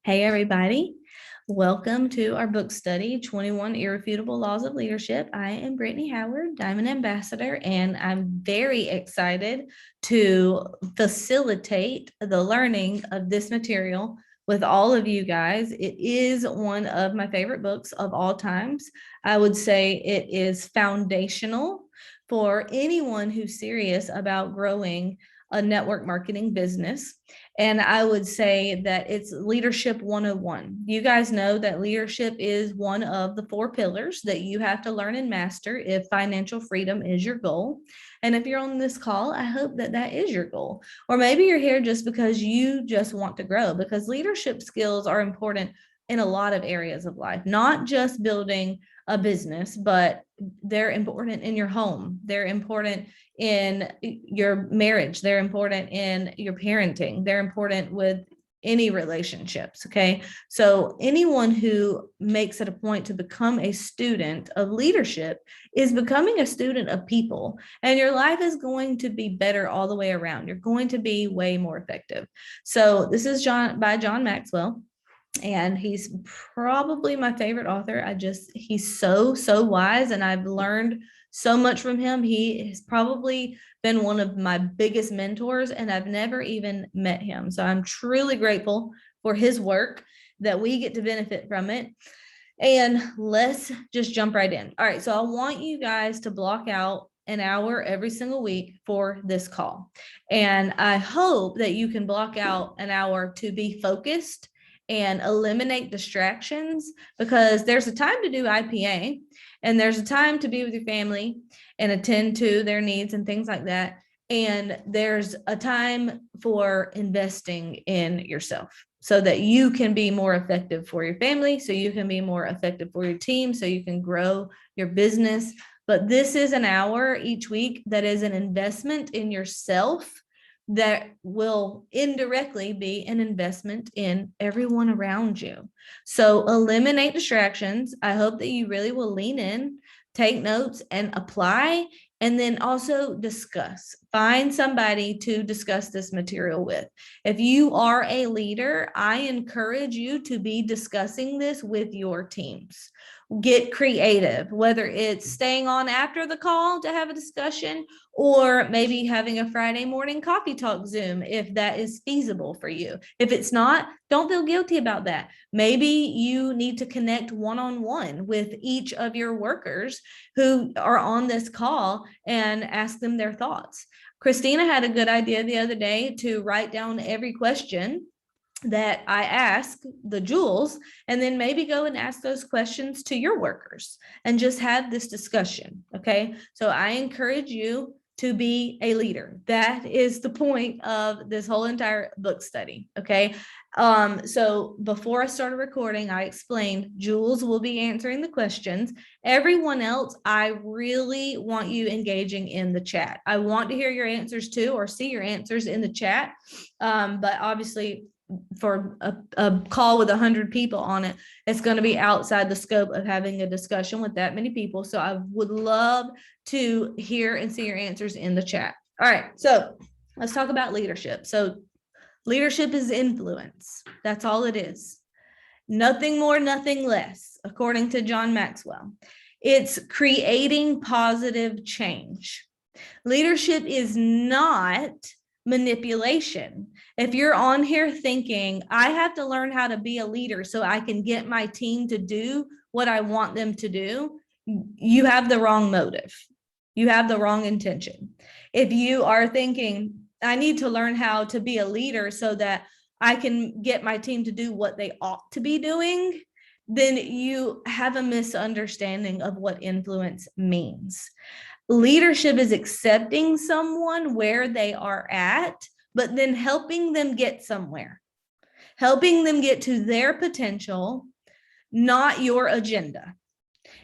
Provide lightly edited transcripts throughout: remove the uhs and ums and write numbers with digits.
Hey, everybody. Welcome to our book study, 21 Irrefutable Laws of Leadership. I am Brittany Howard, Diamond Ambassador, and I'm very excited to facilitate the learning of this material with all of you guys. It is one of my favorite books of all times. I would say it is foundational for anyone who's serious about growing a network marketing business. And I would say that it's Leadership 101. You guys know that leadership is one of the 4 pillars that you have to learn and master if financial freedom is your goal. And if you're on this call, I hope that that is your goal. Or maybe you're here just because you just want to grow, because leadership skills are important in a lot of areas of life, not just building a business, but they're important in your home. They're important in your marriage. They're important in your parenting. They're important with any relationships. Okay. So anyone who makes it a point to become a student of leadership is becoming a student of people, and your life is going to be better all the way around. You're going to be way more effective. So this is by John Maxwell. And he's probably my favorite author. He's so wise, and I've learned so much from him. He has probably been one of my biggest mentors, and I've never even met him. So I'm truly grateful for his work, that we get to benefit from it. And let's just jump right in. All right. So I want you guys to block out an hour every single week for this call. And I hope that you can block out an hour to be focused and eliminate distractions, because there's a time to do IPA and there's a time to be with your family and attend to their needs and things like that. And there's a time for investing in yourself so that you can be more effective for your family, so you can be more effective for your team, so you can grow your business. But this is an hour each week that is an investment in yourself that will indirectly be an investment in everyone around you. So eliminate distractions. I hope that you really will lean in, take notes, and apply, and then also discuss. Find somebody to discuss this material with. If you are a leader, I encourage you to be discussing this with your teams. Get creative, whether it's staying on after the call to have a discussion, or maybe having a Friday morning coffee talk Zoom, if that is feasible for you. If it's not, don't feel guilty about that. Maybe you need to connect one-on-one with each of your workers who are on this call and ask them their thoughts. Christina had a good idea the other day to write down every question that I ask the Jules, and then maybe go and ask those questions to your workers and just have this discussion. Okay. So I encourage you to be a leader. That is the point of this whole entire book study. Okay. So before I started recording, I explained Jules will be answering the questions. Everyone else, I really want you engaging in the chat. I want to hear your answers too, or see your answers in the chat. But obviously, for a call with 100 people on it, it's going to be outside the scope of having a discussion with that many people. So I would love to hear and see your answers in the chat. All right, so let's talk about leadership. So leadership is influence. That's all it is. Nothing more, nothing less, according to John Maxwell. It's creating positive change. Leadership is not manipulation. If you're on here thinking, I have to learn how to be a leader so I can get my team to do what I want them to do, you have the wrong motive. You have the wrong intention. If you are thinking, I need to learn how to be a leader so that I can get my team to do what they ought to be doing, then you have a misunderstanding of what influence means. Leadership is accepting someone where they are at, but then helping them get somewhere, helping them get to their potential, not your agenda.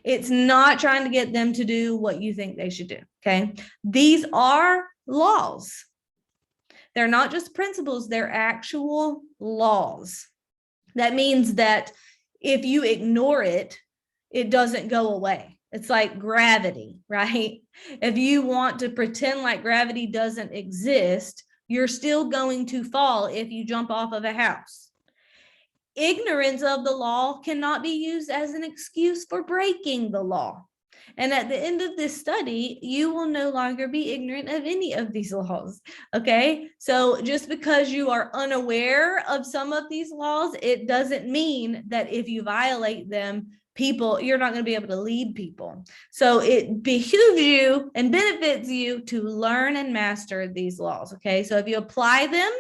It's not trying to get them to do what you think they should do. Okay. These are laws. They're not just principles, they're actual laws. That means that if you ignore it, it doesn't go away. It's like gravity, right? If you want to pretend like gravity doesn't exist, you're still going to fall if you jump off of a house. ignorance of the law cannot be used as an excuse for breaking the law. And at the end of this study, you will no longer be ignorant of any of these laws. Okay. So just because you are unaware of some of these laws, it doesn't mean that if you violate them, you're not going to be able to lead people. So it behooves you and benefits you to learn and master these laws. Okay. So if you apply them,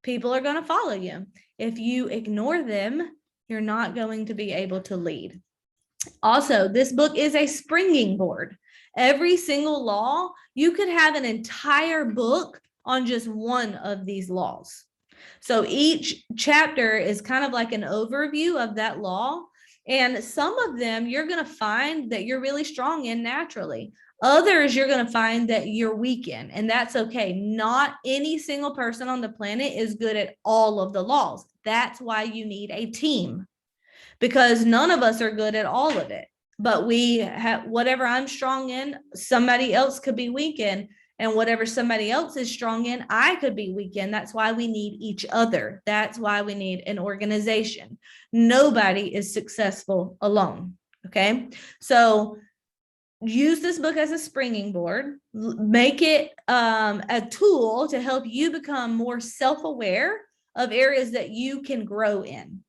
people are going to follow you. If you ignore them, you're not going to be able to lead. Also, this book is a springing board. Every single law, you could have an entire book on just one of these laws. So each chapter is kind of like an overview of that law. And some of them you're going to find that you're really strong in naturally. Others you're going to find that you're weak in, and that's okay. Not any single person on the planet is good at all of the laws. That's why you need a team, because none of us are good at all of it. But we have whatever I'm strong in, somebody else could be weak in, and whatever somebody else is strong in, I could be weak in. That's why we need each other. That's why we need an organization. Nobody is successful alone. Okay. So use this book as a springing board, make it a tool to help you become more self-aware of areas that you can grow in.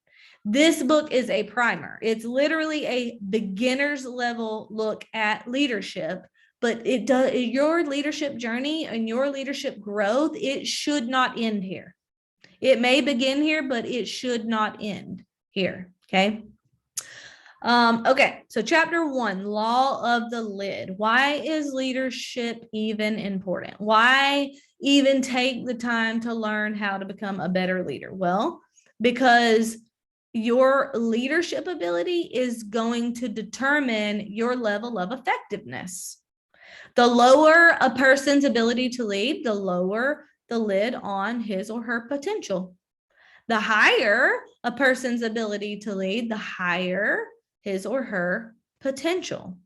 This book is a primer. It's literally a beginner's level look at leadership, but it does your leadership journey and your leadership growth. It should not end here. It may begin here, but it should not end here. Okay. Okay, so chapter 1, law of the lid. Why is leadership even important? Why even take the time to learn how to become a better leader? Well, because your leadership ability is going to determine your level of effectiveness. The lower a person's ability to lead, the lower the lid on his or her potential. The higher a person's ability to lead, the higher his or her potential.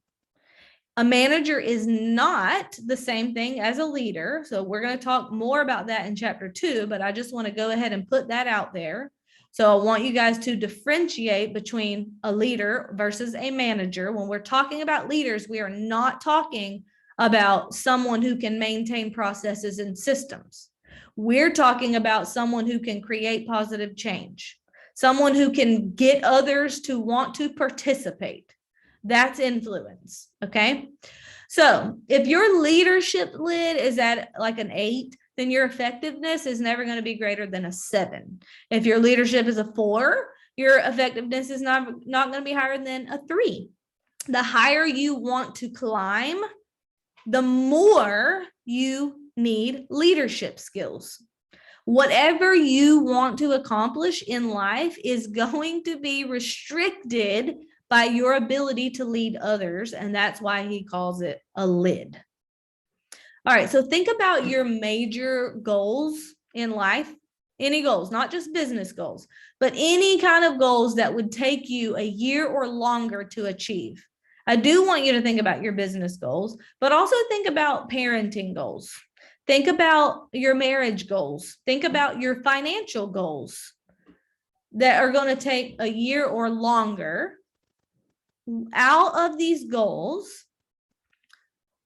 A manager is not the same thing as a leader. So we're going to talk more about that in chapter 2, but I just want to go ahead and put that out there. So I want you guys to differentiate between a leader versus a manager. When we're talking about leaders, we are not talking about someone who can maintain processes and systems. We're talking about someone who can create positive change, someone who can get others to want to participate. That's influence. Okay. So if your leadership lid is at like an 8, then your effectiveness is never going to be greater than a 7. If your leadership is a 4, your effectiveness is not going to be higher than a 3. The higher you want to climb, the more you need leadership skills. Whatever you want to accomplish in life is going to be restricted by your ability to lead others, and that's why he calls it a lid. All right, so think about your major goals in life, any goals, not just business goals, but any kind of goals that would take you a year or longer to achieve. I do want you to think about your business goals, but also think about parenting goals. Think about your marriage goals. Think about your financial goals that are going to take a year or longer. Out of these goals,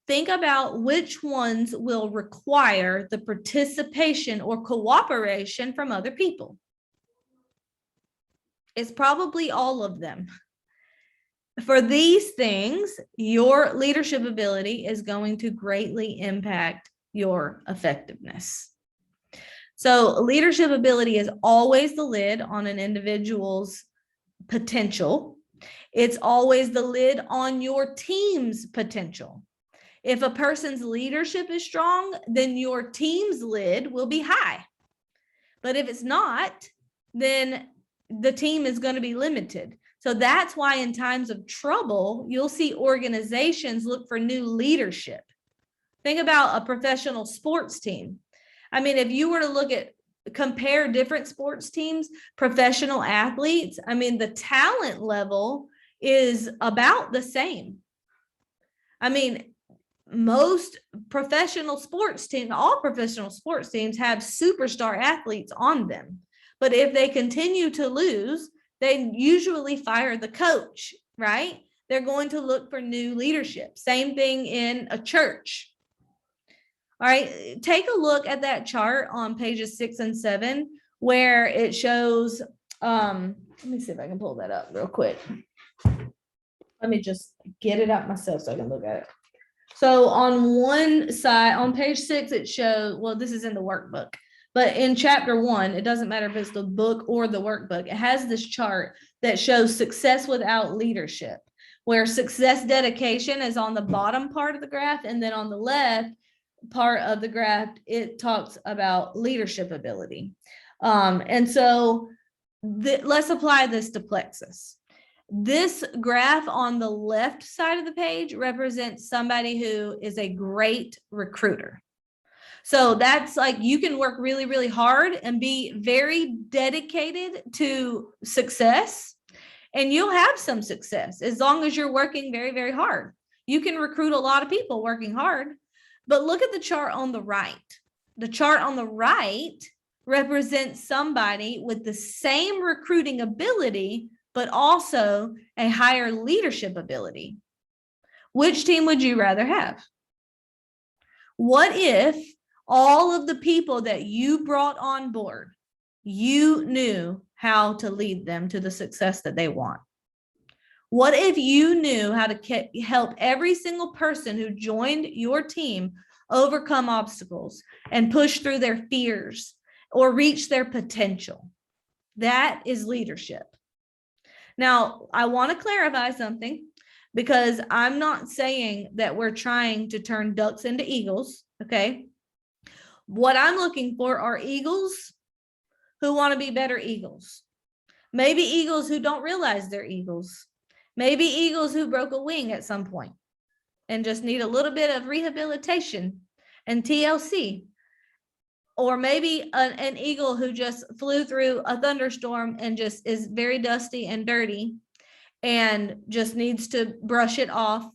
think about which ones will require the participation or cooperation from other people. It's probably all of them. For these things, your leadership ability is going to greatly impact your effectiveness. So leadership ability is always the lid on an individual's potential. It's always the lid on your team's potential. If a person's leadership is strong, then your team's lid will be high. But if it's not, then the team is going to be limited. So that's why in times of trouble, you'll see organizations look for new leadership. Think about a professional sports team. I mean, if you were to compare different sports teams, professional athletes, I mean, the talent level is about the same. I mean, most professional sports teams, all professional sports teams have superstar athletes on them. But if they continue to lose, they usually fire the coach, right? They're going to look for new leadership. Same thing in a church. All right, take a look at that chart on pages 6 and 7, where it shows, let me see if I can pull that up real quick. Let me just get it out myself so I can look at it. So on one side, on page 6, it shows, well, this is in the workbook, but in chapter 1, it doesn't matter if it's the book or the workbook. It has this chart that shows success without leadership, where success dedication is on the bottom part of the graph. And then on the left part of the graph, it talks about leadership ability. And so let's apply this to Plexus. This graph on the left side of the page represents somebody who is a great recruiter. So that's like, you can work really, really hard and be very dedicated to success, and you'll have some success as long as you're working very, very hard. You can recruit a lot of people working hard, but look at the chart on the right. The chart on the right represents somebody with the same recruiting ability, but also a higher leadership ability. Which team would you rather have? What if all of the people that you brought on board, you knew how to lead them to the success that they want? What if you knew how to help every single person who joined your team overcome obstacles and push through their fears or reach their potential? That is leadership. Now, I want to clarify something, because I'm not saying that we're trying to turn ducks into eagles, okay? What I'm looking for are eagles who want to be better eagles. Maybe eagles who don't realize they're eagles. Maybe eagles who broke a wing at some point and just need a little bit of rehabilitation and TLC. Or maybe an eagle who just flew through a thunderstorm and just is very dusty and dirty and just needs to brush it off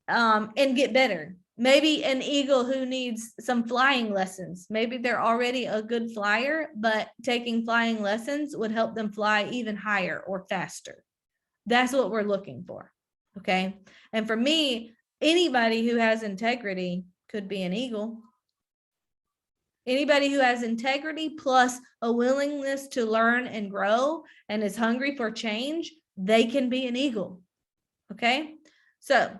and get better. Maybe an eagle who needs some flying lessons. Maybe they're already a good flyer, but taking flying lessons would help them fly even higher or faster. That's what we're looking for, okay? And for me, anybody who has integrity could be an eagle. Anybody who has integrity plus a willingness to learn and grow and is hungry for change, they can be an eagle, okay? So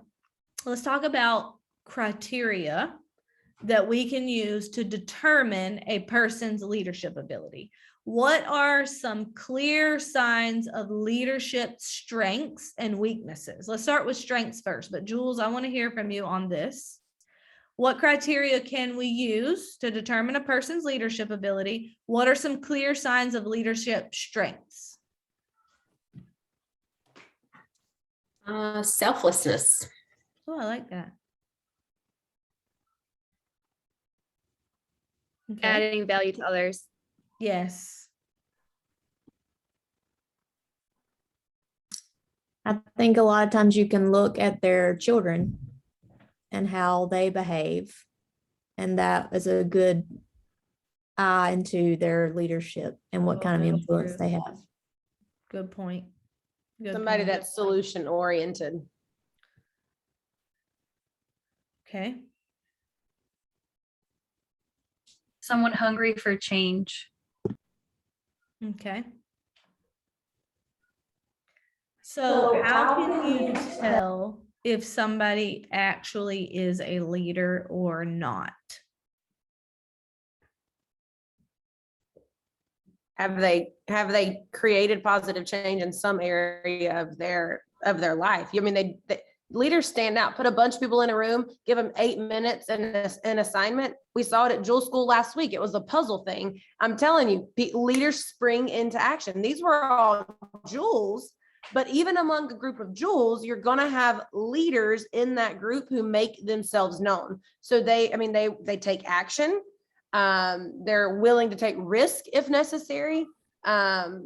let's talk about criteria that we can use to determine a person's leadership ability. What are some clear signs of leadership strengths and weaknesses? Let's start with strengths first, but Jules, I want to hear from you on this. What criteria can we use to determine a person's leadership ability? What are some clear signs of leadership strengths? Selflessness. Oh, I like that. Okay. Adding value to others. Yes. I think a lot of times you can look at their children and how they behave, and that is a good eye into their leadership and what kind of influence they have. Good point. Good Somebody point. that's solution oriented. Okay. Someone hungry for change. Okay. So how can you tell if somebody actually is a leader or not? Have they created positive change in some area of their life? I mean, they leaders stand out. Put a bunch of people in a room, give them 8 minutes and an assignment. We saw it at Jewel School last week. It was a puzzle thing. I'm telling you, leaders spring into action. These were all Jewels, but even among a group of Jewels, you're going to have leaders in that group who make themselves known. So they take action. They're willing to take risk if necessary. There's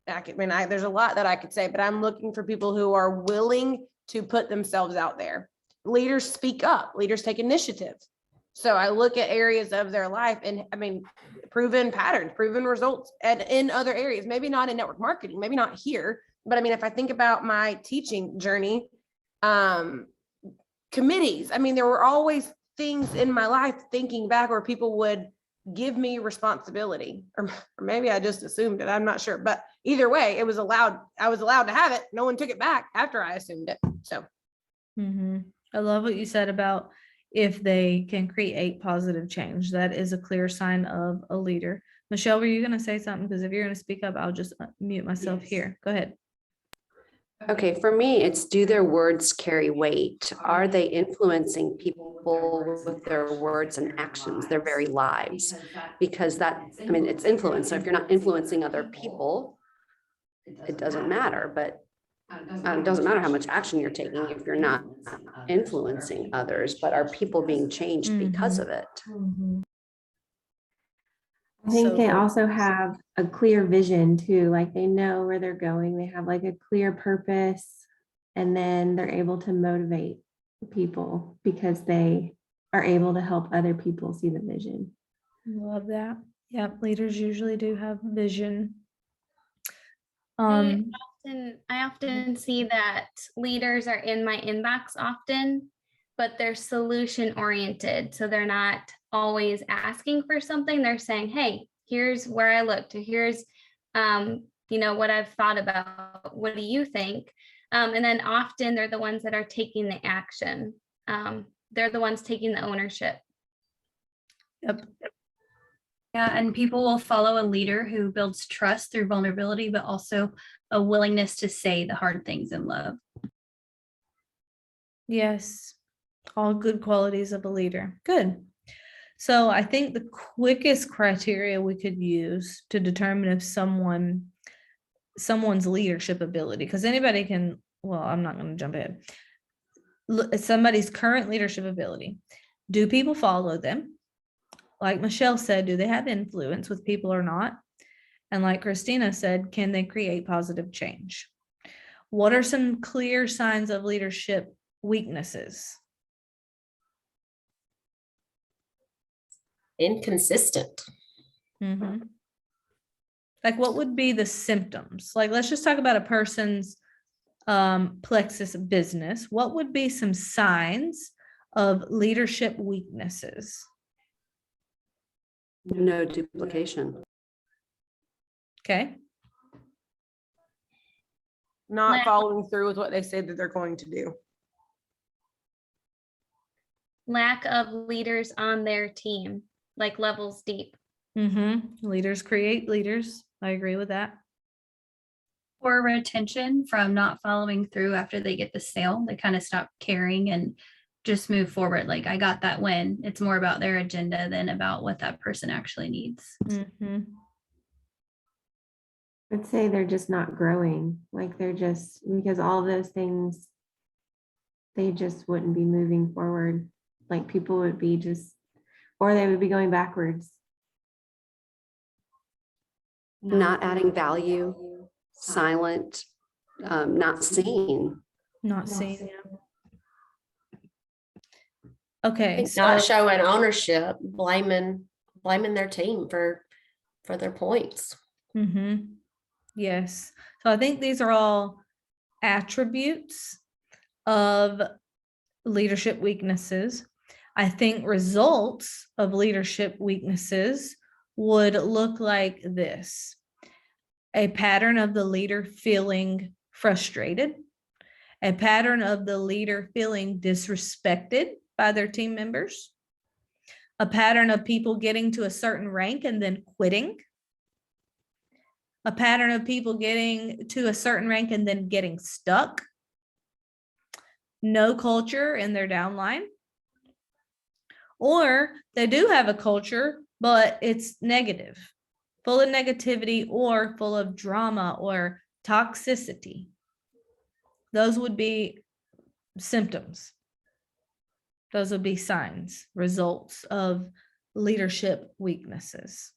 a lot that I could say, but I'm looking for people who are willing to put themselves out there. Leaders speak up, leaders take initiative. So I look at areas of their life, and proven patterns, proven results and in other areas, maybe not in network marketing, maybe not here. But I mean, if I think about my teaching journey, committees, I mean, there were always things in my life thinking back where people would give me responsibility, or maybe I just assumed it. I'm not sure, but either way, it was allowed. I was allowed to have it. No one took it back after I assumed it. So I love what you said about if they can create positive change. That is a clear sign of a leader. Michelle, were you going to say something? Because if you're going to speak up, I'll just mute myself here. Go ahead. Okay, for me, it's do their words carry weight? Are they influencing people with their words and actions, their very lives? Because that, I mean, it's influence. So if you're not influencing other people, it doesn't matter. But it doesn't matter how much action you're taking if you're not influencing others. But are people being changed because of it? I think So- they also have a clear vision too, like they know where they're going. They have like a clear purpose, and then they're able to motivate people because they are able to help other people see the vision. Love that. Yep, leaders usually do have vision. I often see that leaders are in my inbox often, but they're solution oriented. So they're not always asking for something. They're saying, hey, here's where I looked, or here's, what I've thought about. What do you think? And then often they're the ones that are taking the action. They're the ones taking the ownership. Yep. Yeah, and people will follow a leader who builds trust through vulnerability, but also a willingness to say the hard things in love. Yes, all good qualities of a leader. Good. So I think the quickest criteria we could use to determine if someone's leadership ability, because anybody can, well, I'm not going to jump ahead. Look at somebody's current leadership ability. Do people follow them? Like Michelle said, do they have influence with people or not? And like Christina said, can they create positive change? What are some clear signs of leadership weaknesses? Inconsistent. Like what would be the symptoms? Like, let's just talk about a person's Plexus business. What would be some signs of leadership weaknesses? No duplication. Okay. not Lack- following through with what they say that they're going to do. Lack of leaders on their team, like levels deep. Leaders create leaders. I agree with that. Or retention from not following through after they get the sale. They kind of stop caring and just move forward. Like, I got that win. It's more about their agenda than about what that person actually needs. I'd say they're just not growing. Like they're just, because all those things, they just wouldn't be moving forward. Like people would be just, or they would be going backwards. Not adding value, silent, not seen. Not seeing them. Okay, It's not so showing ownership, blaming their team for their points. yes. So I think these are all attributes of leadership weaknesses. I think results of leadership weaknesses would look like this: a pattern of the leader feeling frustrated, a pattern of the leader feeling disrespected by their team members, a pattern of people getting to a certain rank and then quitting, a pattern of people getting to a certain rank and then getting stuck, no culture in their downline, or they do have a culture, but it's negative, full of negativity or full of drama or toxicity. Those would be symptoms. Those would be signs, results of leadership weaknesses.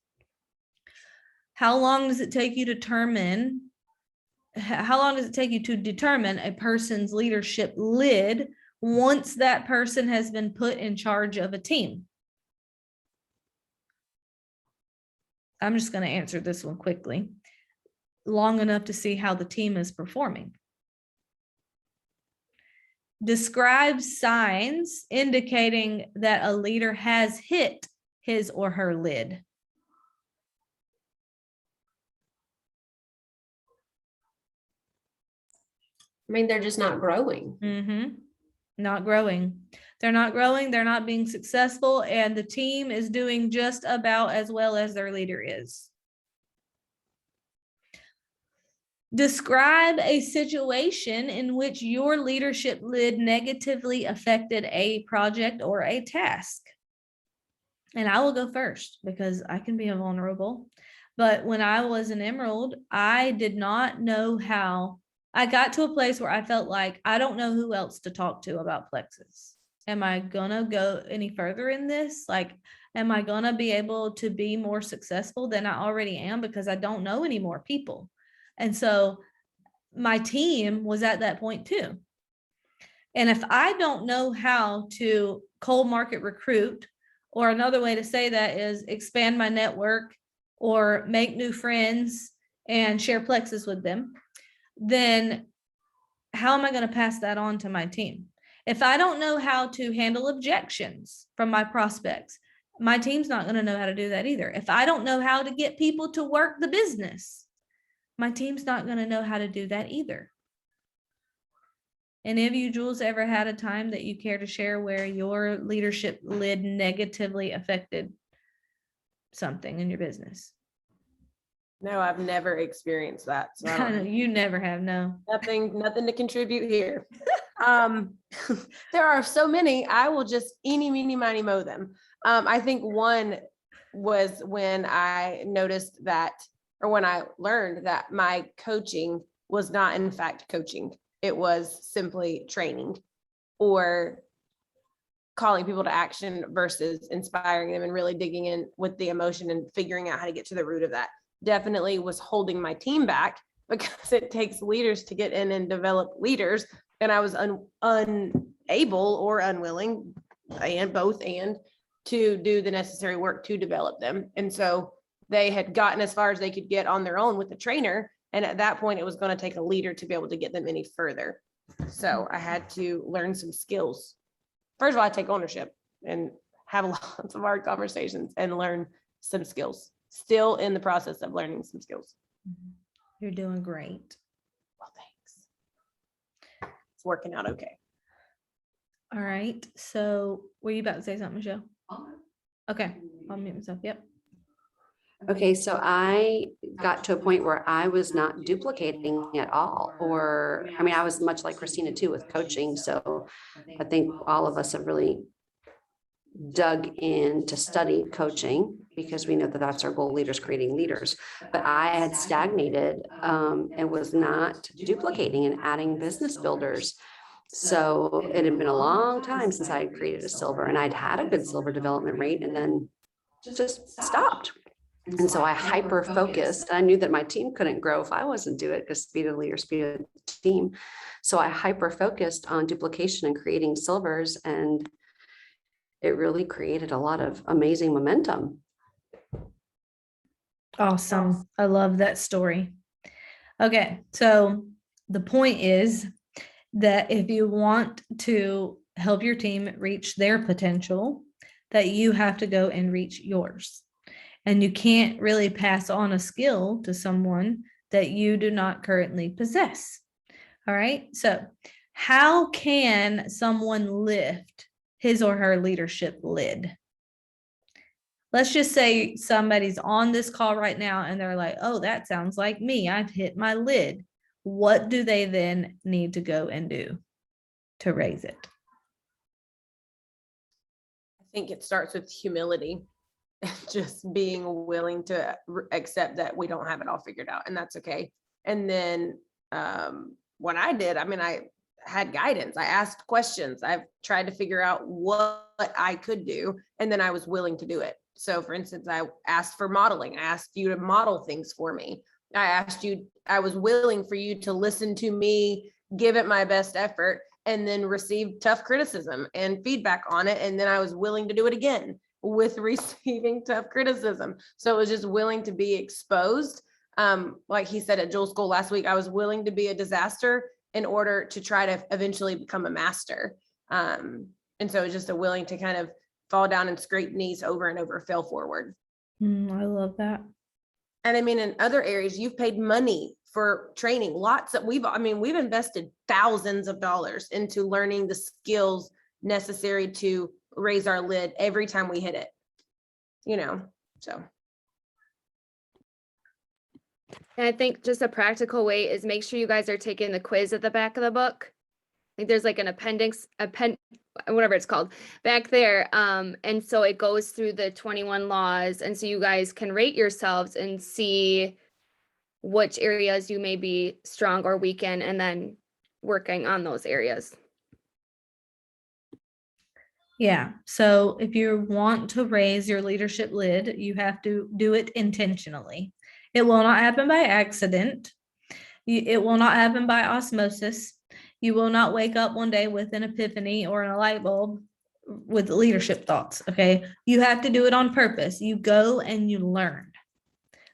How long does it take you to determine? How long does it take you to determine a person's leadership lid once that person has been put in charge of a team? I'm just going to answer this one quickly, long enough to see how the team is performing. Describe signs indicating that a leader has hit his or her lid. I mean, they're just not growing. Not growing. They're not growing. They're not being successful. And the team is doing just about as well as their leader is. Describe a situation in which your leadership lid negatively affected a project or a task. And I will go first because I can be vulnerable. But when I was an Emerald, I did not know how. I got to a place where I felt like I don't know who else to talk to about Plexus. Am I gonna go any further in this? Like, am I gonna be able to be more successful than I already am because I don't know any more people? And so my team was at that point too. And if I don't know how to cold market recruit, or another way to say that is expand my network or make new friends and share Plexus with them, then how am I going to pass that on to my team? If I don't know how to handle objections from my prospects, my team's not going to know how to do that either. If I don't know how to get people to work the business, my team's not going to know how to do that either. Any of you, Jules, ever had a time that you care to share where your leadership lid negatively affected something in your business? No, I've never experienced that. So I I don't know know. you never have, no. Nothing to contribute here. There are so many, I will just eeny, meeny, miny, moe them. I think one was when I noticed that, or when I learned that my coaching was not in fact coaching. It was simply training or calling people to action versus inspiring them and really digging in with the emotion and figuring out how to get to the root of that. Definitely was holding my team back because it takes leaders to get in and develop leaders. And I was unable or unwilling, and both, and to do the necessary work to develop them. And so they had gotten as far as they could get on their own with the trainer. And at that point, it was going to take a leader to be able to get them any further. So I had to learn some skills. First of all, I take ownership and have lots of hard conversations and learn some skills. Still in the process of learning some skills. You're doing great. Well, thanks. It's working out okay. All right. So were you about to say something, Michelle? Okay. I'll mute myself. Yep. Okay, so I got to a point where I was not duplicating at all, or, I mean, I was much like Christina too with coaching. So I think all of us have really dug in to study coaching because we know that that's our goal, leaders creating leaders. But I had stagnated and was not duplicating and adding business builders. So it had been a long time since I had created a silver, and I'd had a good silver development rate and then just stopped. And so I hyper focused. I knew that my team couldn't grow if I wasn't doing it because speed of leader, speed of team. So I hyper focused on duplication and creating silvers, and it really created a lot of amazing momentum. Awesome. I love that story. Okay. So the point is that if you want to help your team reach their potential, that you have to go and reach yours. And you can't really pass on a skill to someone that you do not currently possess. All right. So how can someone lift his or her leadership lid? Let's just say somebody's on this call right now and they're like, oh, that sounds like me. I've hit my lid. What do they then need to go and do to raise it? I think it starts with humility. Just being willing to accept that we don't have it all figured out, and that's okay. And then what I did, I mean, I had guidance. I asked questions. I've tried to figure out what I could do, and then I was willing to do it. So for instance, I asked for modeling. I asked you to model things for me. I was willing for you to listen to me, give it my best effort, and then receive tough criticism and feedback on it. And then I was willing to do it again. with receiving tough criticism. So it was just willing to be exposed. Like he said at Jewel School last week, I was willing to be a disaster in order to try to eventually become a master. And so it's just a willing to kind of fall down and scrape knees over and over, fail forward. I love that. And I mean, in other areas, you've paid money for training, lots of, we've invested thousands of dollars into learning the skills necessary to raise our lid every time we hit it, so. And I think just a practical way is make sure you guys are taking the quiz at the back of the book. Like there's like an appendix, whatever it's called back there. And so it goes through the 21 laws. And so you guys can rate yourselves and see which areas you may be strong or weak in, and then working on those areas. Yeah. So if you want to raise your leadership lid, you have to do it intentionally. It will not happen by accident. It will not happen by osmosis. You will not wake up one day with an epiphany or a light bulb with leadership thoughts. Okay. You have to do it on purpose. You go and you learn.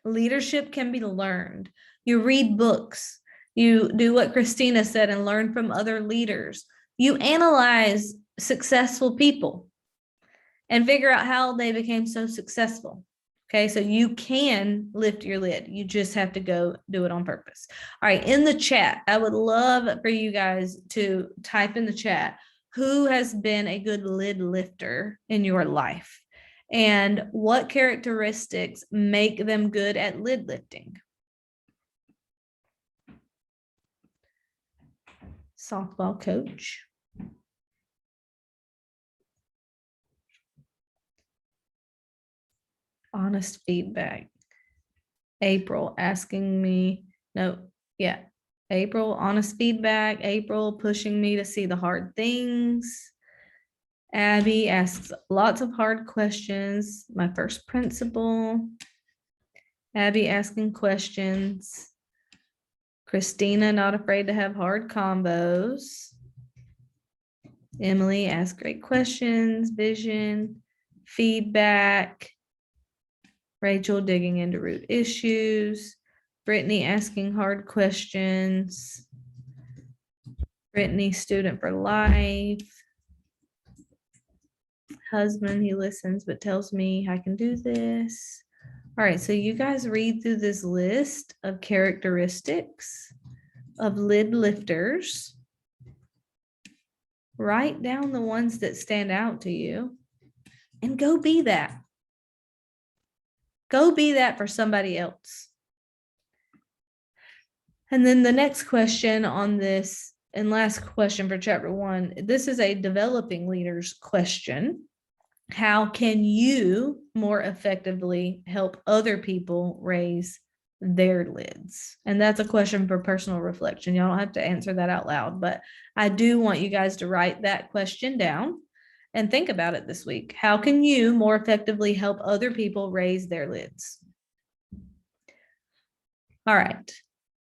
Leadership can be learned. You read books. You do what Christina said and learn from other leaders. You analyze successful people and figure out how they became so successful. Okay, so you can lift your lid. You just have to go do it on purpose. All right, in the chat, I would love for you guys to type in the chat, who has been a good lid lifter in your life? And what characteristics make them good at lid lifting? Softball coach. Honest feedback. April asking me, April, honest feedback. April pushing me to see the hard things. Abby asks lots of hard questions. My first principal. Abby asking questions. Christina, not afraid to have hard combos. Emily asks great questions. Vision, feedback. Rachel digging into root issues. Brittany asking hard questions. Brittany, student for life. Husband, he listens but tells me I can do this. All right, so you guys read through this list of characteristics of lid lifters. Write down the ones that stand out to you and go be that. Go be that for somebody else. And then the next question on this, and last question for chapter 1, this is a developing leaders question. How can you more effectively help other people raise their lids? And that's a question for personal reflection. Y'all don't have to answer that out loud, but I do want you guys to write that question down and think about it this week. How can you more effectively help other people raise their lids? All right.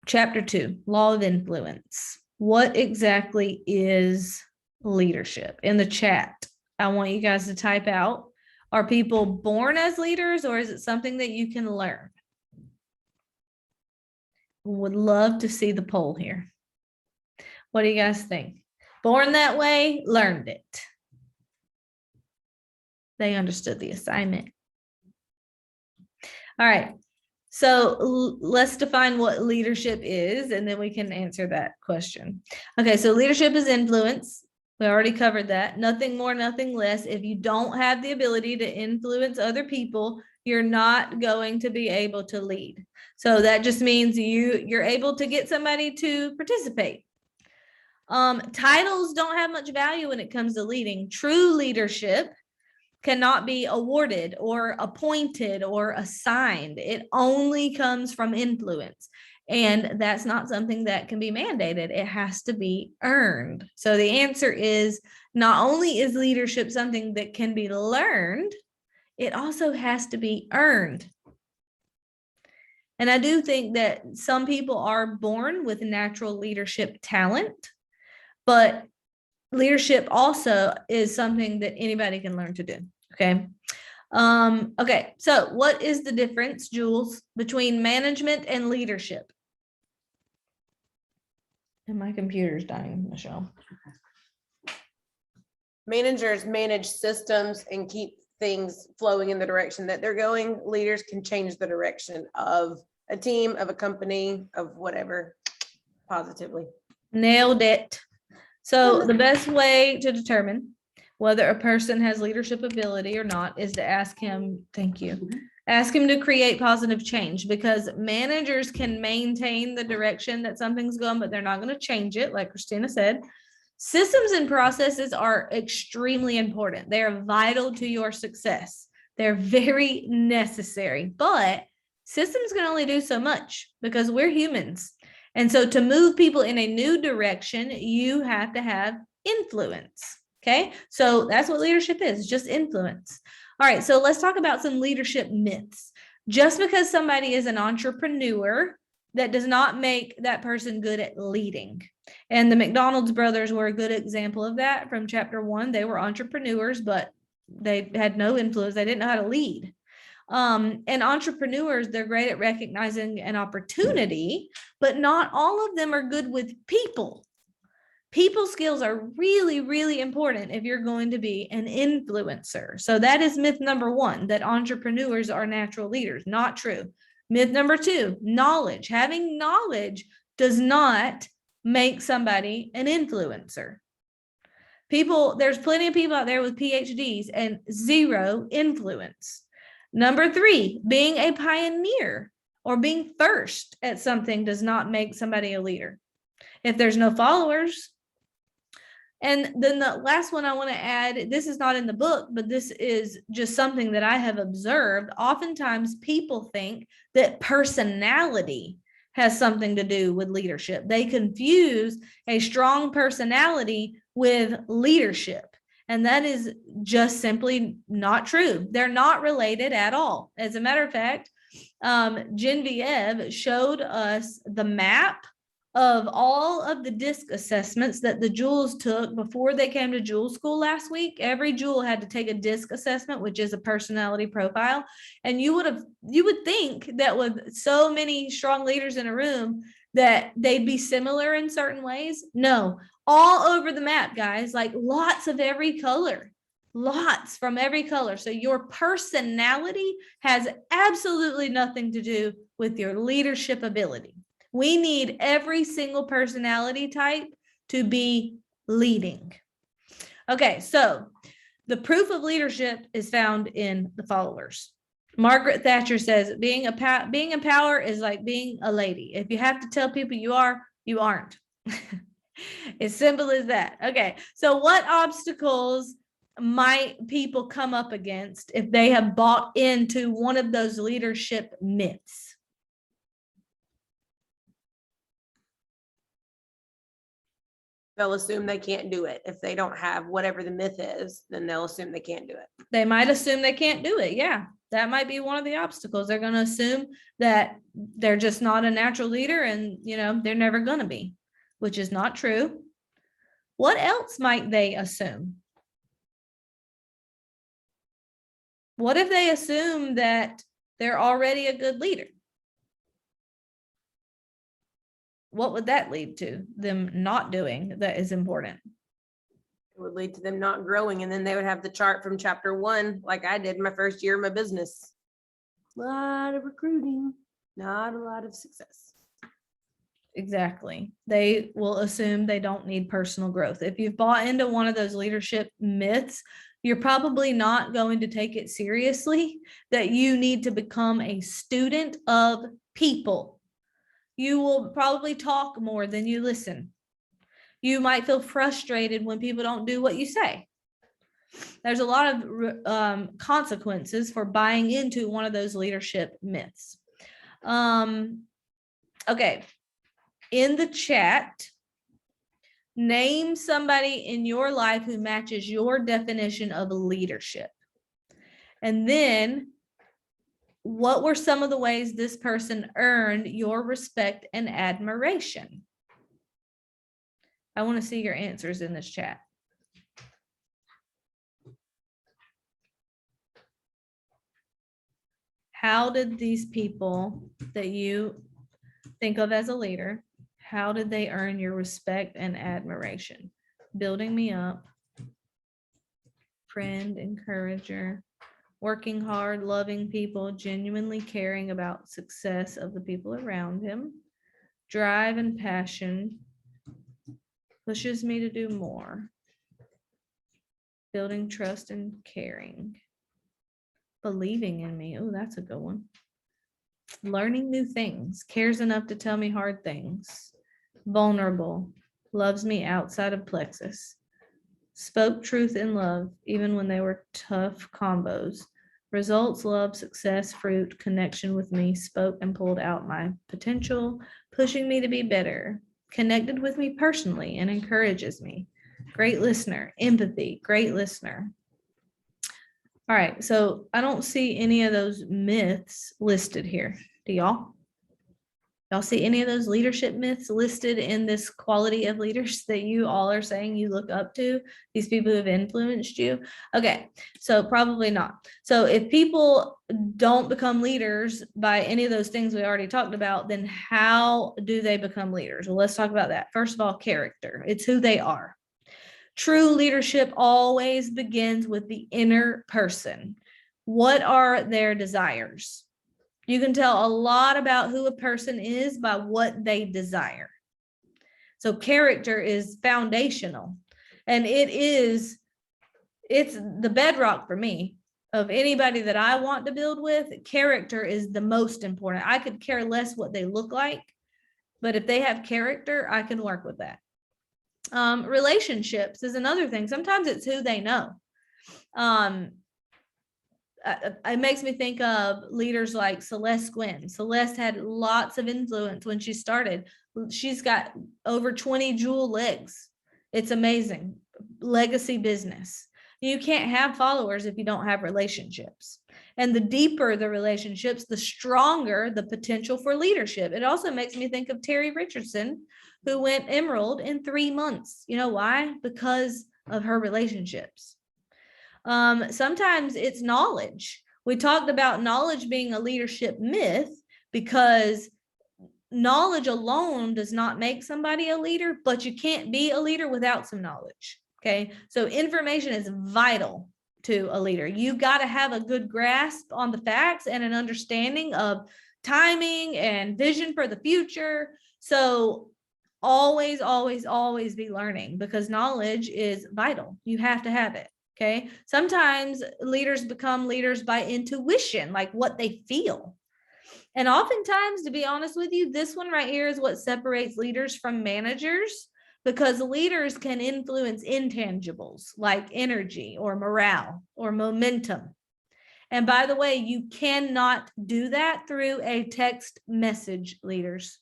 Chapter 2, Law of Influence. What exactly is leadership? In the chat, I want you guys to type out, are people born as leaders or is it something that you can learn? Would love to see the poll here. What do you guys think? Born that way, learned it. They understood the assignment. All right. So let's define what leadership is, and then we can answer that question. Okay, so leadership is influence. We already covered that. Nothing more, nothing less. If you don't have the ability to influence other people, you're not going to be able to lead. So that just means you're able to get somebody to participate. Titles don't have much value when it comes to leading. True leadership cannot be awarded or appointed or assigned. It only comes from influence. And that's not something that can be mandated. It has to be earned. So the answer is, not only is leadership something that can be learned, it also has to be earned. And I do think that some people are born with natural leadership talent, but leadership also is something that anybody can learn to do. Okay. Okay, so what is the difference, Jules, between management and leadership? And my computer's dying, Michelle. Managers manage systems and keep things flowing in the direction that they're going. Leaders can change the direction of a team, of a company, of whatever, positively. Nailed it. So the best way to determine whether a person has leadership ability or not is to ask him, thank you, ask him to create positive change, because managers can maintain the direction that something's going, but they're not going to change it, like Christina said. Systems and processes are extremely important. They are vital to your success. They're very necessary, but systems can only do so much because we're humans. And so to move people in a new direction, you have to have influence. Okay. So that's what leadership is, just influence. All right. So let's talk about some leadership myths. Just because somebody is an entrepreneur, that does not make that person good at leading. And the McDonald's brothers were a good example of that from chapter 1. They were entrepreneurs, but they had no influence. They didn't know how to lead. And entrepreneurs, they're great at recognizing an opportunity, but not all of them are good with people. People skills are really, really important if you're going to be an influencer. So that is myth number 1, that entrepreneurs are natural leaders. Not true. Myth number 2, knowledge. Having knowledge does not make somebody an influencer. There's plenty of people out there with PhDs and zero influence. Number 3, being a pioneer or being first at something does not make somebody a leader. If there's no followers. And then the last one I want to add, this is not in the book, but this is just something that I have observed. Oftentimes people think that personality has something to do with leadership. They confuse a strong personality with leadership. And that is just simply not true. They're not related at all. As a matter of fact, Genevieve showed us the map of all of the DISC assessments that the Jules took before they came to Jewel School last week. Every Jewel had to take a DISC assessment, which is a personality profile. And you would think that with so many strong leaders in a room that they'd be similar in certain ways. No, all over the map, guys, like lots of every color. Lots from every color. So your personality has absolutely nothing to do with your leadership ability. We need every single personality type to be leading. Okay, so the proof of leadership is found in the followers. Margaret Thatcher says being in power is like being a lady. If you have to tell people you are, you aren't. As simple as that. Okay, so what obstacles might people come up against if they have bought into one of those leadership myths? They'll assume they can't do it. If they don't have whatever the myth is, then they'll assume they can't do it. They might assume they can't do it. Yeah, that might be one of the obstacles. They're going to assume that they're just not a natural leader and, they're never going to be, which is not true. What else might they assume? What if they assume that they're already a good leader? What would that lead to? Them not doing that is important. It would lead to them not growing. And then they would have the chart from chapter 1, like I did my first year of my business. A lot of recruiting, not a lot of success. Exactly. They will assume they don't need personal growth. If you've bought into one of those leadership myths, you're probably not going to take it seriously that you need to become a student of people. You will probably talk more than you listen. You might feel frustrated when people don't do what you say. There's a lot of consequences for buying into one of those leadership myths. Okay. In the chat, name somebody in your life who matches your definition of leadership. And then what were some of the ways this person earned your respect and admiration? I want to see your answers in this chat. how did these people that you think of as a leader, how did they earn your respect and admiration? Building me up, friend, encourager, working hard, loving people, genuinely caring about success of the people around him, drive and passion, pushes me to do more, building trust and caring, believing in me. Oh, that's a good one. Learning new things, cares enough to tell me hard things, vulnerable, loves me outside of Plexus, spoke truth in love, even when they were tough combos, results, love, success, fruit, connection with me, spoke and pulled out my potential, pushing me to be better, connected with me personally and encourages me, great listener, empathy, great listener. All right, so I don't see any of those myths listed here. Do y'all? Y'all see any of those leadership myths listed in this quality of leaders that you all are saying you look up to? These people who have influenced you? Okay, so probably not. So if people don't become leaders by any of those things we already talked about, then how do they become leaders? Well, let's talk about that. First of all, character. It's who they are. True leadership always begins with the inner person. What are their desires? You can tell a lot about who a person is by what they desire. So character is foundational, and it's the bedrock for me of anybody that I want to build with. Character is the most important. I could care less what they look like, but if they have character, I can work with that. Relationships is another thing. Sometimes it's who they know. It makes me think of leaders like Celeste Gwynn. Celeste had lots of influence when she started. She's got over 20 jewel legs. It's amazing. Legacy business. You can't have followers if you don't have relationships. And the deeper the relationships, the stronger the potential for leadership. It also makes me think of Terry Richardson, who went emerald in 3 months. You know why? Because of her relationships. Sometimes it's knowledge. We talked about knowledge being a leadership myth because knowledge alone does not make somebody a leader, but you can't be a leader without some knowledge. Okay. So information is vital to a leader. You got to have a good grasp on the facts and an understanding of timing and vision for the future. So always, always, always be learning because knowledge is vital. You have to have it. Okay. Sometimes leaders become leaders by intuition, like what they feel. And oftentimes, to be honest with you, this one right here is what separates leaders from managers, because leaders can influence intangibles like energy or morale or momentum. And by the way, you cannot do that through a text message, leaders.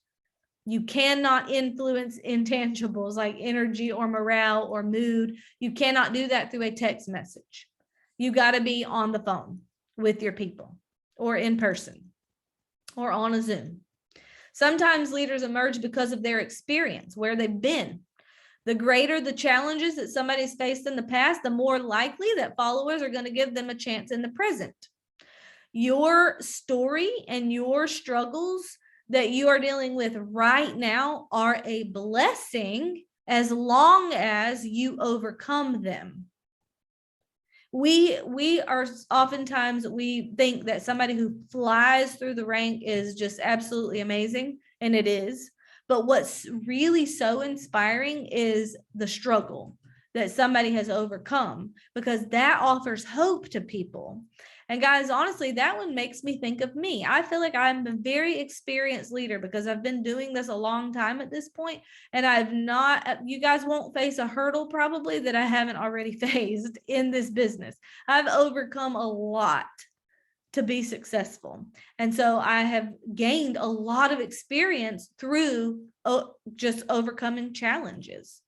You cannot influence intangibles like energy or morale or mood. You cannot do that through a text message. You got to be on the phone with your people or in person or on a Zoom. Sometimes leaders emerge because of their experience, where they've been. The greater the challenges that somebody's faced in the past, the more likely that followers are going to give them a chance in the present. Your story and your struggles that you are dealing with right now are a blessing as long as you overcome them. We are oftentimes, we think that somebody who flies through the rank is just absolutely amazing, and it is. But what's really so inspiring is the struggle that somebody has overcome, because that offers hope to people. And guys, honestly, that one makes me think of me. I feel like I'm a very experienced leader because I've been doing this a long time at this point, and you guys won't face a hurdle probably that I haven't already faced in this business. I've overcome a lot to be successful. And so I have gained a lot of experience through just overcoming challenges.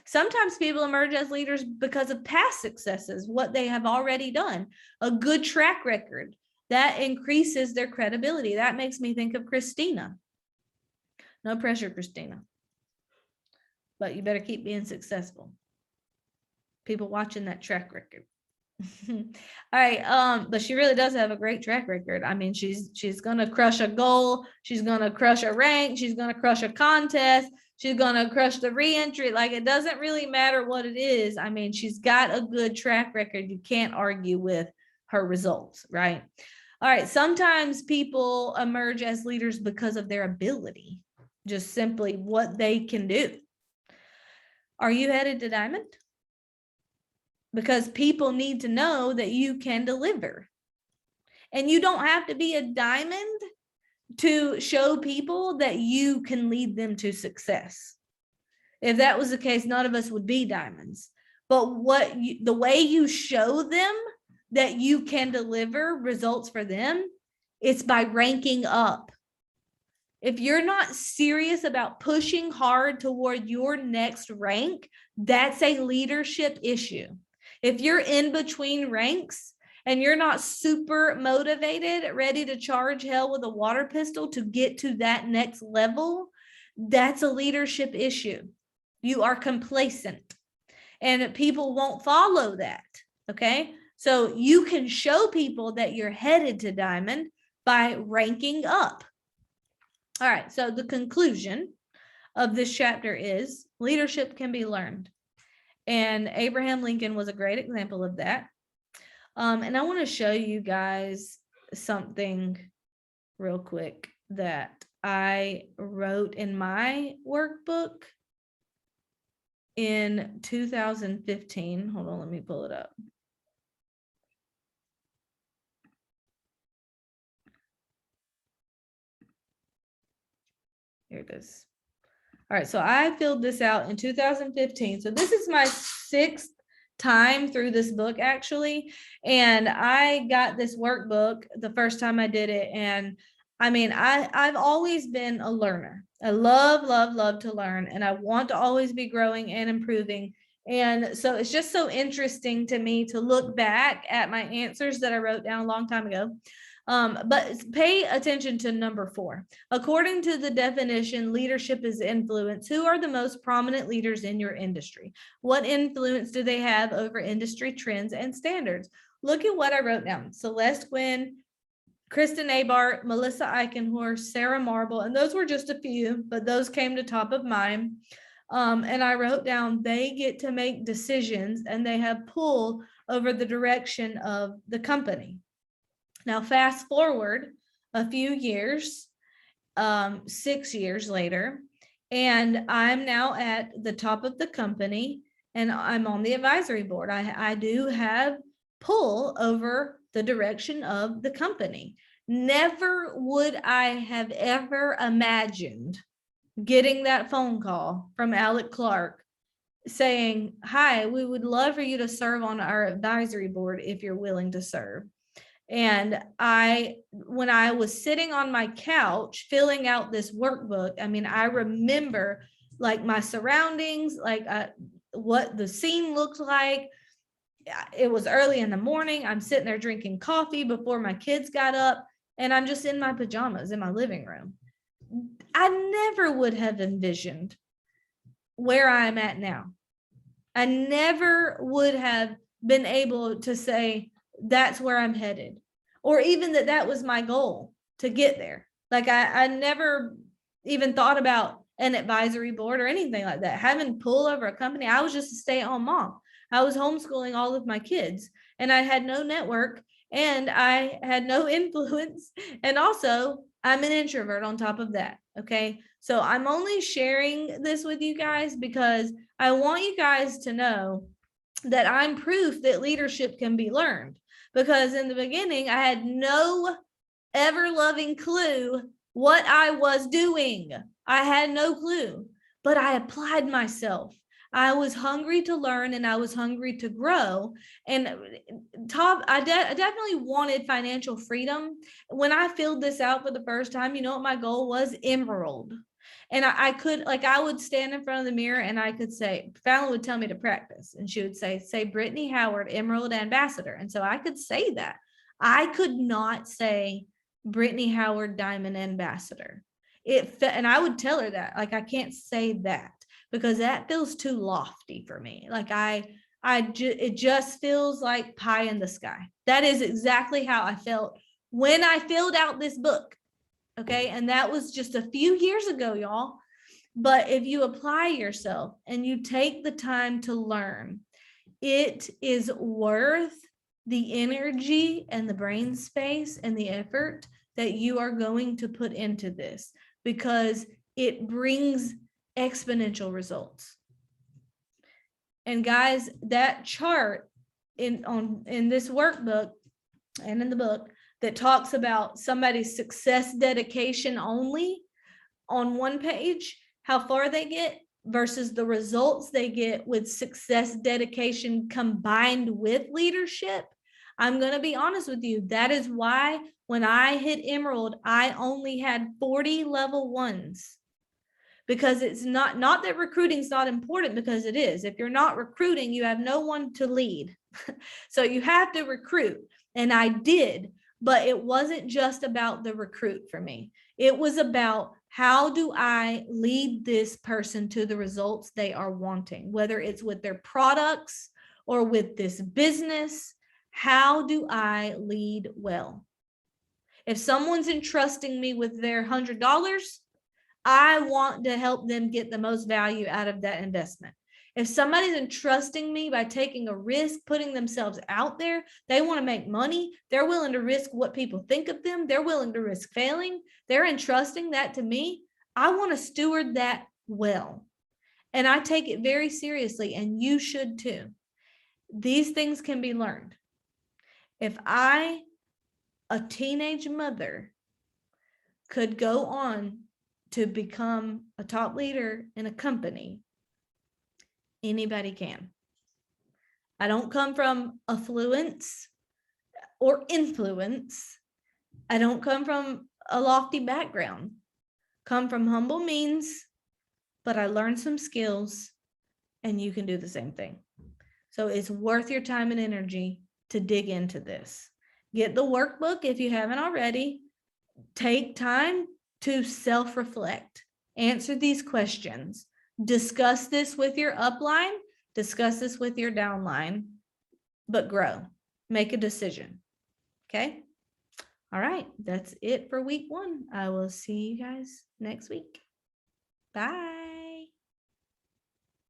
Sometimes people emerge as leaders because of past successes, what they have already done, a good track record that increases their credibility. That makes me think of Christina. No pressure, Christina, but you better keep being successful. People watching that track record. All right. But she really does have a great track record. I mean, she's gonna crush a goal, she's gonna crush a rank, she's gonna crush a contest, she's gonna crush the reentry. Like, it doesn't really matter what it is. I mean, she's got a good track record. You can't argue with her results, right? All right. Sometimes people emerge as leaders because of their ability, just simply what they can do. Are you headed to Diamond? Because people need to know that you can deliver. And you don't have to be a diamond to show people that you can lead them to success. If that was the case, none of us would be diamonds. But the way you show them that you can deliver results for them, it's by ranking up. If you're not serious about pushing hard toward your next rank, that's a leadership issue. If you're in between ranks and you're not super motivated, ready to charge hell with a water pistol to get to that next level, that's a leadership issue. You are complacent and people won't follow that. Okay. So you can show people that you're headed to Diamond by ranking up. All right. So the conclusion of this chapter is leadership can be learned. And Abraham Lincoln was a great example of that. And I want to show you guys something real quick that I wrote in my workbook in 2015. Hold on, let me pull it up. Here it is. All right, so I filled this out in 2015. So this is my 6th time through this book, actually. And I got this workbook the first time I did it. And I mean, I've always been a learner. I love to learn. And I want to always be growing and improving. And so it's just so interesting to me to look back at my answers that I wrote down a long time ago. But pay attention to number 4. According to the definition, leadership is influence. Who are the most prominent leaders in your industry? What influence do they have over industry trends and standards? Look at what I wrote down. Celeste Gwynn, Kristen Abart, Melissa Eichenhorst, Sarah Marble, and those were just a few, but those came to top of mind. And I wrote down they get to make decisions and they have pull over the direction of the company. Now, fast forward a few years, 6 years later, and I'm now at the top of the company and I'm on the advisory board. I do have pull over the direction of the company. Never would I have ever imagined getting that phone call from Alec Clark saying, "Hi, we would love for you to serve on our advisory board if you're willing to serve." And when I was sitting on my couch filling out this workbook, I mean, I remember like my surroundings, like what the scene looked like. It was early in the morning. I'm sitting there drinking coffee before my kids got up, and I'm just in my pajamas in my living room. I never would have envisioned where I'm at now. I never would have been able to say, that's where I'm headed, or even that was my goal to get there. Like I never even thought about an advisory board or anything like that. Having pull over a company, I was just a stay-at-home mom. I was homeschooling all of my kids and I had no network and I had no influence. And also I'm an introvert on top of that. Okay. So I'm only sharing this with you guys because I want you guys to know that I'm proof that leadership can be learned. Because in the beginning, I had no ever-loving clue what I was doing. I had no clue, but I applied myself. I was hungry to learn and I was hungry to grow. And I definitely wanted financial freedom. When I filled this out for the first time, you know what my goal was? Emerald. And I would stand in front of the mirror and I could say, Fallon would tell me to practice. And she would say Brittany Howard, Emerald Ambassador. And so I could say that. I could not say Brittany Howard, Diamond Ambassador. And I would tell her that, like, I can't say that because that feels too lofty for me. Like I it just feels like pie in the sky. That is exactly how I felt when I filled out this book. Okay. And that was just a few years ago, y'all. But if you apply yourself and you take the time to learn, it is worth the energy and the brain space and the effort that you are going to put into this, because it brings exponential results. And guys, that chart in this workbook and in the book that talks about somebody's success dedication only on one page, how far they get versus the results they get with success dedication combined with leadership. I'm going to be honest with you. That is why when I hit Emerald, I only had 40 level 1s, because it's not that recruiting is not important, because it is. If you're not recruiting, you have no one to lead. So you have to recruit. And I did, but it wasn't just about the recruit for me. It was about, how do I lead this person to the results they are wanting, whether it's with their products or with this business? How do I lead well? If someone's entrusting me with their $100, I want to help them get the most value out of that investment. If somebody's entrusting me by taking a risk, putting themselves out there, they want to make money, they're willing to risk what people think of them, they're willing to risk failing, they're entrusting that to me, I want to steward that well. And I take it very seriously, and you should too. These things can be learned. If I, a teenage mother, could go on to become a top leader in a company, anybody can. I don't come from affluence or influence. I don't come from a lofty background. Come from humble means, but I learned some skills, and you can do the same thing. So it's worth your time and energy to dig into this. Get the workbook if you haven't already. Take time to self-reflect. Answer these questions. Discuss this with your upline. Discuss this with your downline. But grow. Make a decision. Okay? All right. That's it for week 1. I will see you guys next week. Bye.